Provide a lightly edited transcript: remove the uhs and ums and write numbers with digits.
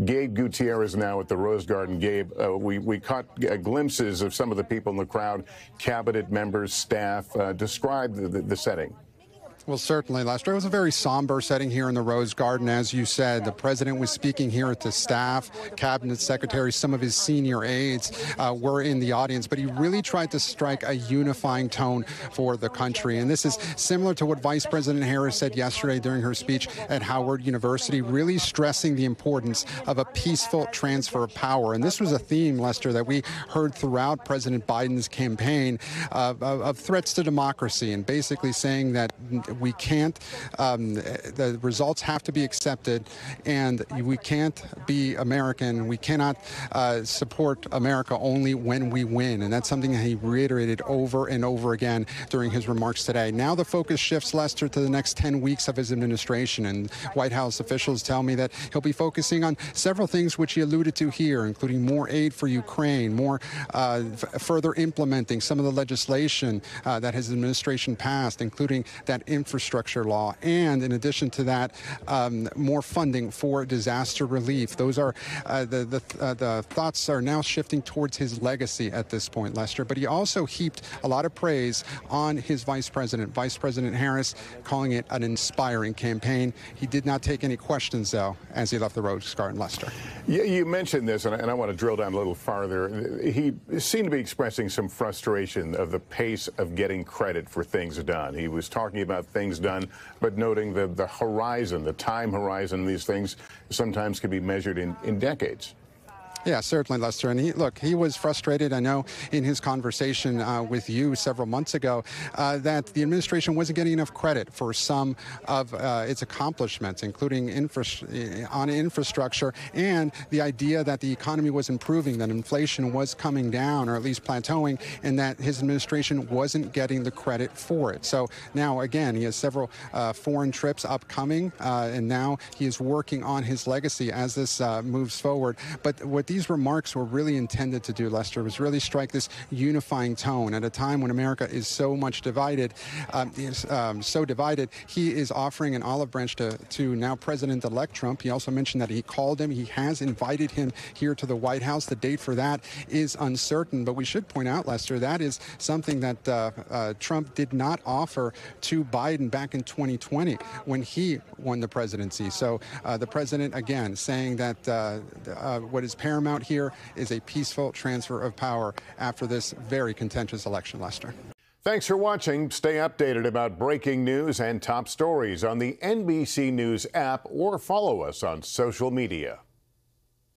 Gabe Gutierrez now at the Rose Garden. Gabe, we caught glimpses of some of the people in the crowd, cabinet members, staff. Describe the setting. Well, certainly, Lester. It was a very somber setting here in the Rose Garden. As you said, the president was speaking here to staff, cabinet secretaries, some of his senior aides were in the audience, but he really tried to strike a unifying tone for the country. And this is similar to what Vice President Harris said yesterday during her speech at Howard University, really stressing the importance of a peaceful transfer of power. And this was a theme, Lester, that we heard throughout President Biden's campaign of threats to democracy, and basically saying that we can't, the results have to be accepted, and we can't be American. We cannot support America only when we win. And that's something that he reiterated over and over again during his remarks today. Now the focus shifts, Lester, to the next 10 weeks of his administration. And White House officials tell me that he'll be focusing on several things which he alluded to here, including more aid for Ukraine, more further implementing some of the legislation that his administration passed, including that infrastructure law, and in addition to that, more funding for disaster relief. Those are the thoughts are now shifting towards his legacy at this point, Lester. But he also heaped a lot of praise on his Vice President Harris, calling it an inspiring campaign. He did not take any questions, though, as he left the Rose Garden, Lester. Yeah, you mentioned this, and I want to drill down a little farther. He seemed to be expressing some frustration of the pace of getting credit for things done. He was talking about things done, but noting the horizon, the time horizon, these things sometimes can be measured in decades. Yeah, certainly, Lester. And he was frustrated, I know, in his conversation with you several months ago, that the administration wasn't getting enough credit for some of its accomplishments, including on infrastructure, and the idea that the economy was improving, that inflation was coming down, or at least plateauing, and that his administration wasn't getting the credit for it. So now, again, he has several foreign trips upcoming, and now he is working on his legacy as this moves forward. But what these remarks were really intended to do, Lester, was really strike this unifying tone at a time when America is so much divided. He is offering an olive branch to now President-elect Trump. He also mentioned that he called him. He has invited him here to the White House. The date for that is uncertain, but we should point out, Lester, that is something that Trump did not offer to Biden back in 2020 when he won the presidency. So the president, again, saying that what is paramount here is a peaceful transfer of power after this very contentious election, Lester. Thanks for watching. Stay updated about breaking news and top stories on the NBC News app, or follow us on social media.